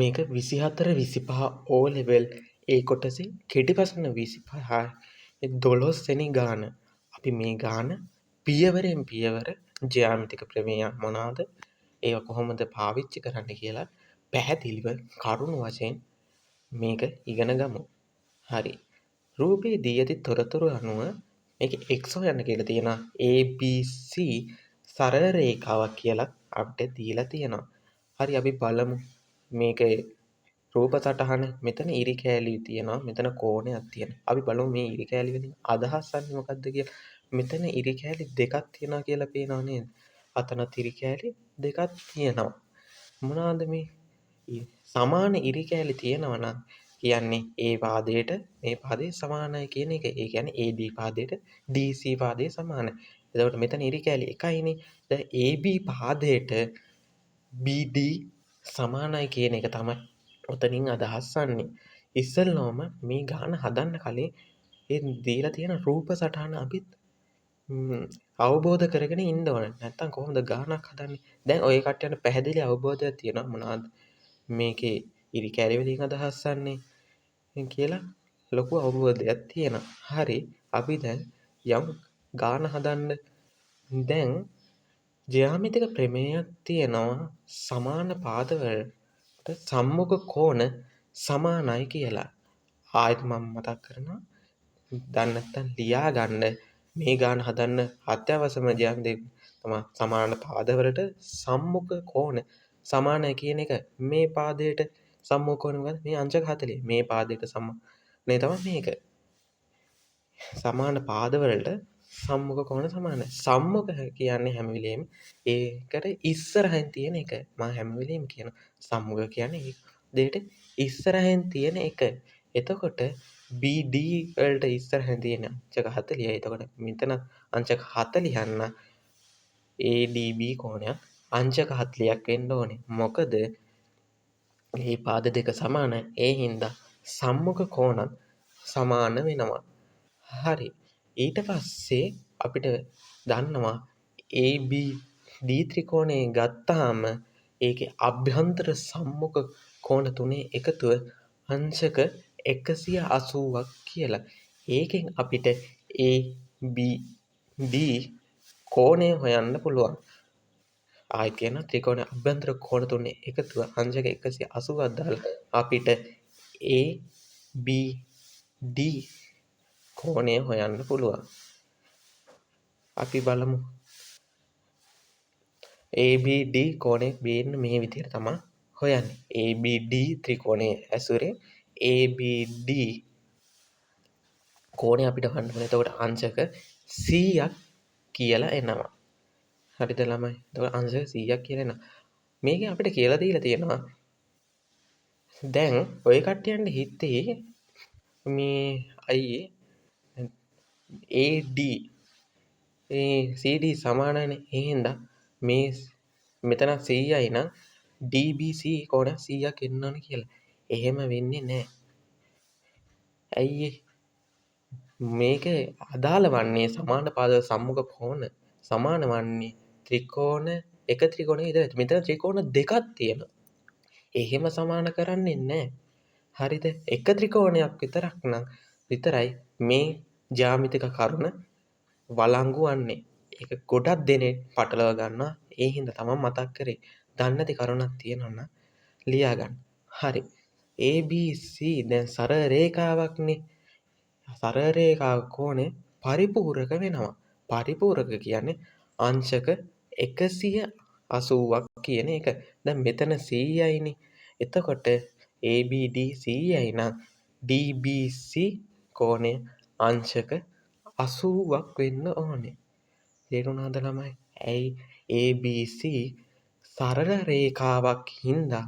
මේක 24 25 O level ඒ කොටසේ කෙටි ප්‍රශ්න 25 12 වෙනි ගාන. අපි මේ ගාන පියවරෙන් පියවර ජ්‍යාමිතික ප්‍රමේය මොනවාද? ඒවා කොහොමද පාවිච්චි කරන්න කියලා පැහැදිලිව කරුණු වශයෙන් මේක ඉගෙන ගමු. හරි. රූපේ දී ඇති තොරතුරු අනුව මේක x හොයන්න කියලා තියෙනවා. ABC සරල රේඛාවක් කියලා අපිට දීලා තියෙනවා. හරි අපි බලමු. මේකේ රූප සටහන මෙතන ඉරි කෑලි තියෙනවා. මෙතන කෝණයක් තියෙනවා. අපි බලමු මේ ඉරි කෑලි වලින් අදහස් ගන්න මොකක්ද කියලා. මෙතන ඉරි කෑලි දෙකක් තියෙනවා කියලා පේනව නේද? අතනත් ඉරි කෑලි දෙකක් තියෙනවා. මොනවාද මේ? සමාන ඉරි කෑලි තියෙනවා නම් කියන්නේ A පාදයට මේ පාදේ සමානයි කියන එක. ඒ කියන්නේ AD පාදයට DC පාදේ සමානයි. එතකොට මෙතන ඉරි කෑලි එකයිනේ. දැන් AB පාදයට BD සමානයි කියන එක තමයි ඔතනින් අදහස් වන්නේ. ඉස්සෙල්ලාම මේ ගාන හදන්න කලින් ඒ දීලා තියෙන රූප සටහන අපි අවබෝධ කරගෙන ඉන්න ඕනේ. නැත්තම් කොහොමද ගානක් හදන්නේ? දැන් ඔය කට්ටියන්ට පැහැදිලි අවබෝධයක් තියෙනවා මොනවද මේකේ ඉරි කෑලි වලින් අදහස් වන්නේ කියලා ලොකු අවබෝධයක් තියෙනවා. හරි. අපි දැන් යම් ගාන හදන්න දැන් ජ්‍යාමිතික ප්‍රමේයයක් තියෙනවා සමාන පාදවලට සම්මුඛ කෝණ සමානයි කියලා. ආයෙත් මම මතක් කරනවා. දන්නේ නැත්නම් ලියා ගන්න මේ ගාන හදන්න අත්‍යවශ්‍යම ජ්‍යාමිතික තමයි සමාන පාදවලට සම්මුඛ කෝණ සමානයි කියන එක. මේ පාදයට සම්මුඛ කෝණ මොකද්ද? මේ අංශක 40. මේ පාදයට සමානයි තමයි මේක. සමාන පාදවලට සම්මුඛ කෝණ සමානයි. සම්මුඛ කියන්නේ හැම වෙලේම ඒකට ඉස්සරහින් තියෙන එක. මම හැම වෙලේම කියනවා සම්මුඛ කියන්නේ ඒ දෙයට ඉස්සරහින් තියෙන එක. එතකොට BD වලට ඉස්සරහින් තියෙන අංශක 40යි. එතකොට මෙතන අංශක 40 යන්න ADB කෝණයක් අංශක 40ක් වෙන්න ඕනේ. මොකද මේ පාද දෙක සමානයි. ඒ හින්දා සම්මුඛ කෝණත් සමාන වෙනවා. හරි. ඊට පස්සේ අපිට දන්නවා ABD ත්‍රිකෝණය ගත්තාම ඒකේ අභ්‍යන්තර සම්මුඛ කෝණ තුනේ එකතුව අංශක 180ක් කියලා. ඒකෙන් අපිට ABD කෝණය හොයන්න පුළුවන්. ආයෙත් කියනවා ත්‍රිකෝණ අභ්‍යන්තර කෝණ තුනේ එකතුව අංශක 180ක් දාලා අපිට ABD කෝණය හොයන්න පුළුවන්. අපි බලමු. ABD කෝණය බේන්න මේ විදිහට තමයි හොයන්නේ. ABD ත්‍රිකෝණයේ ඇසුරේ ABD කෝණය අපිට හොයන්න ඕනේ. එතකොට අංශක 100ක් කියලා එනවා. හරිද ළමයි? එතකොට අංශක 100ක් කියලා එනවා. මේකෙන් අපිට කියලා දීලා තියෙනවා දැන් ඔය කට්ටියන්ට හිතේ මේ අයියේ AD CD සමානයිනේ. ඒ හින්දා මේ මෙතන 100යි නම් DBC කෝණ 100ක් එන්න ඕනේ කියලා. එහෙම වෙන්නේ නැහැ. ඇයි මේක අදාළ වන්නේ සමාන පාද සම්මුඛ කෝණ සමාන වන්නේ ත්‍රිකෝණ එක ත්‍රිකෝණයක විතරයි. මෙතන ත්‍රිකෝණ දෙකක් තියෙනවා. එහෙම සමාන කරන්නේ නැහැ. හරිද? එක ත්‍රිකෝණයක් විතරක් නම් විතරයි මේ ජ්‍යාමිතික කරුණ වළංගු වන්නේ. ඒක ගොඩක් දෙනෙක් පටලවා ගන්නවා. ඒ හින්දා තමයි මතක් කරේ. දන්නේ නැති කරුණක් තියෙනවා නම් ලියා ගන්න. හරි. ABC දැන් සරල රේඛාවක්නේ. සරල රේඛාව කෝණය පරිපූරක වෙනවා. පරිපූරක කියන්නේ අංශක 180ක් කියන එක. දැන් මෙතන 100යිනේ. එතකොට ABD 100යි නම් DBC කෝණය අංශක 80ක් වෙන්න ඕනේ. තේරුණාද ළමයි? ඇයි ABC සරල රේඛාවක් හින්දා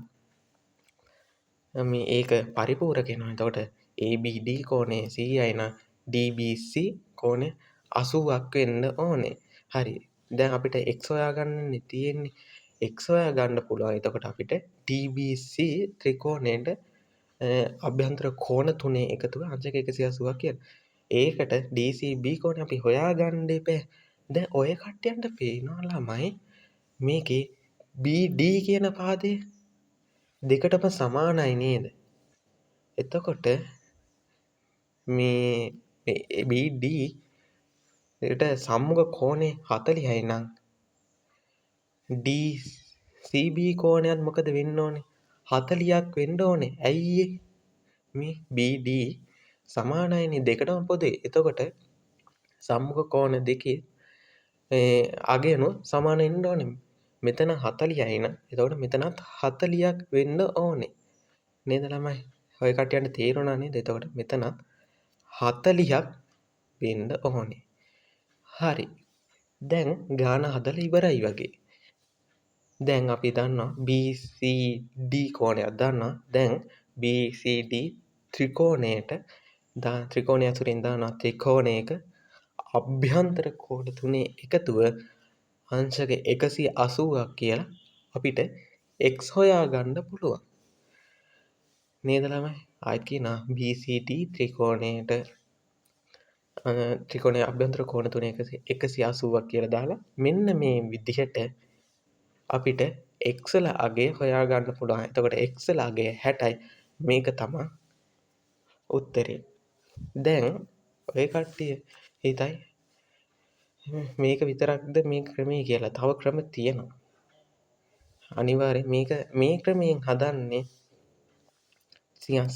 මේ ඒක පරිපූරක වෙනවා. එතකොට ABD කෝණය 100යි නම් DBC කෝණය 80ක් වෙන්න ඕනේ. හරි. දැන් අපිට x හොයාගන්නනේ තියෙන්නේ. x හොයා ගන්න පුළුවන්. එතකොට අපිට DBC ත්‍රිකෝණයට අභ්‍යන්තර කෝණ තුනේ එකතුව අංශක 180ක් කියනවා. ඒකට DCB කෝණය අපි හොයාගන්න ඉපේ. දැන් ඔය කට්ටියන්ට පේනවා ළමයි මේකේ BD කියන පාදය දෙකටම සමානයි නේද? එතකොට මේ BD එකට සම්මුඛ කෝණය 40යි නම් DCB කෝණයත් මොකද වෙන්න ඕනේ? 40ක් වෙන්න ඕනේ. ඇයි මේ BD සමානයිනේ දෙකටම පොදුයි. එතකොට සම්මුඛ කෝණ දෙකේ අගයනොත් සමාන වෙන්න ඕනේ. මෙතන 40යි නම් එතකොට මෙතනත් 40ක් වෙන්න ඕනේ. නේද ළමයි? ඔය කට්ටියන්ට තේරුණා නේද? එතකොට මෙතනත් 40ක් වෙන්න ඕනේ. හරි. දැන් ගාන හදලා ඉවරයි වගේ. දැන් අපි දන්නවා BCD කෝණයක් දන්නවා. දැන් BCD ත්‍රිකෝණයට ත්‍රිකෝණය අතුරින් දානවා ත්‍රිකෝණයක අභ්‍යන්තර කෝණ තුනේ එකතුව අංශක 180ක් කියලා අපිට x හොයා ගන්න පුළුවන්. නේද ළමයි? ආයෙත් කියනවා BCD ත්‍රිකෝණයට ත්‍රිකෝණයේ අභ්‍යන්තර කෝණ තුනේ 180ක් කියලා දාලා මෙන්න මේ විදිහට අපිට x ල අගය හොයා ගන්න පුළුවන්. එතකොට x ල අගය 60යි. මේක තමයි උත්තරේ. දැන් ඔය කට්ටිය හිතයි මේක විතරක්ද මේ ක්‍රමය කියලා. තව ක්‍රම තියෙනවා. අනිවාර්යෙන් මේ ක්‍රමයෙන් හදන්නේ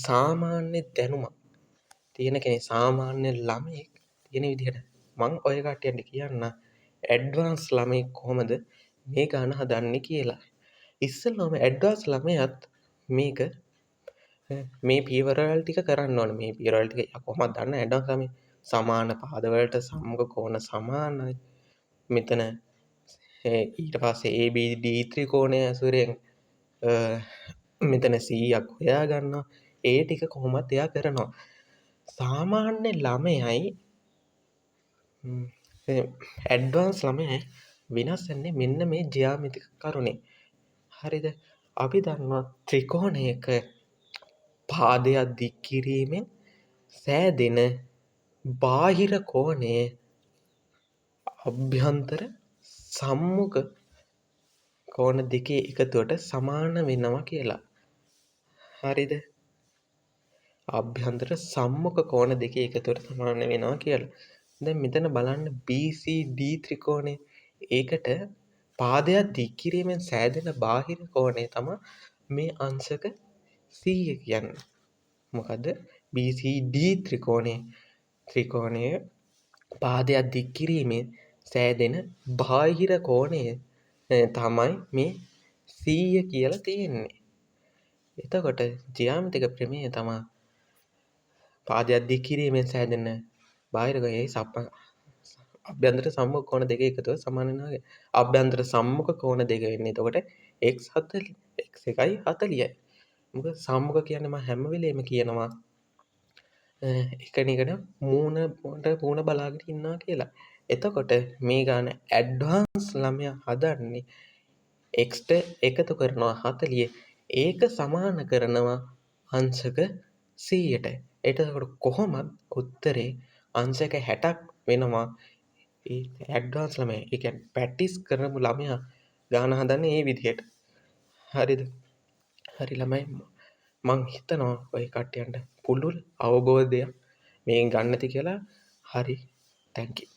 සාමාන්‍ය දැනුමක් තියෙන කෙනෙක්, සාමාන්‍ය ළමයෙක් තියෙන විදිහට. මං ඔය කට්ටියන්ට කියන්න ඇඩ්වාන්ස් ළමයෙක් කොහොමද මේ ගාන හදන්නේ කියලා. ඉස්සෙල්ලාම ඇඩ්වාන්ස් ළමයාත් මේක මේ පියවරවල් ටික කරන්න ඕනේ. මේ පියවරවල් ටික කොහොමද දන්න ඇඩ්වාන්ස් ළමයි? සමාන පාදවලට සම්මුඛ කෝණ සමානයි. මෙතන ඊට පස්සේ ABD ත්‍රිකෝණය ඇසුරෙන් මෙතන 100ක් හොයා ගන්නවා. ඒ ටික කොහොමද එයා කරනවා. සාමාන්‍ය ළමයයි ඇඩ්වාන්ස් ළමයයි වෙනස් වෙන්නේ මෙන්න මේ ජ්‍යාමිතික කරුණේ. හරිද? අපි දන්නවා ත්‍රිකෝණයක පාදයක් දික් කිරීමෙන් සෑදෙන බාහිර කෝණයේ අභ්‍යන්තර සම්මුඛ කෝණ දෙකේ එකතුවට සමාන වෙනවා කියලා. හරිද? අභ්‍යන්තර සම්මුඛ කෝණ දෙකේ එකතුවට සමාන වෙනවා කියලා. දැන් මෙතන බලන්න BCD ත්‍රිකෝණය. ඒකට පාදයක් දික් කිරීමෙන් සෑදෙන බාහිර කෝණය තමයි මේ අංශක 100 කියන්නේ. මොකද BCD ත්‍රිකෝණයේ පාදයක් දික් කිරීමෙන් සෑදෙන බාහිර කෝණය තමයි මේ 100 කියලා තියෙන්නේ. එතකොට ජ්‍යාමිතික ප්‍රමේය තමයි පාදයක් දික් කිරීමෙන් සෑදෙන බාහිර කෝණයේ අභ්‍යන්තර සම්මුඛ කෝණ දෙක එකතුව සමාන වෙනවා. අභ්‍යන්තර සම්මුඛ කෝණ දෙක වෙන්නේ එතකොට x1යි 40යි. මොකද සම්මුඛ කියන්නේ මම හැම වෙලේම කියනවා එකනිකට මූණ බලාගෙන ඉන්නවා කියලා. එතකොට මේ ගාන ඇඩ්වාන්ස් ළමයා හදන්නේ x එකතු කරනවා 40. ඒක සමාන කරනවා අංශක 100ට. එතකොට කොහොමද උත්තරේ අංශක 60ක් වෙනවා. ඒ ඇඩ්වාන්ස් ළමයා, ඒ කියන්නේ ප්‍රැක්ටිස් කරපු ළමයා ගාන හදන්නේ මේ විදිහට. හරිද? හරි ළමයි. මං හිතනවා ඔය කට්ටියන්ට පුළුල් අවබෝධයක් මේ ගන්න ඇති කියලා. හරි. thank you.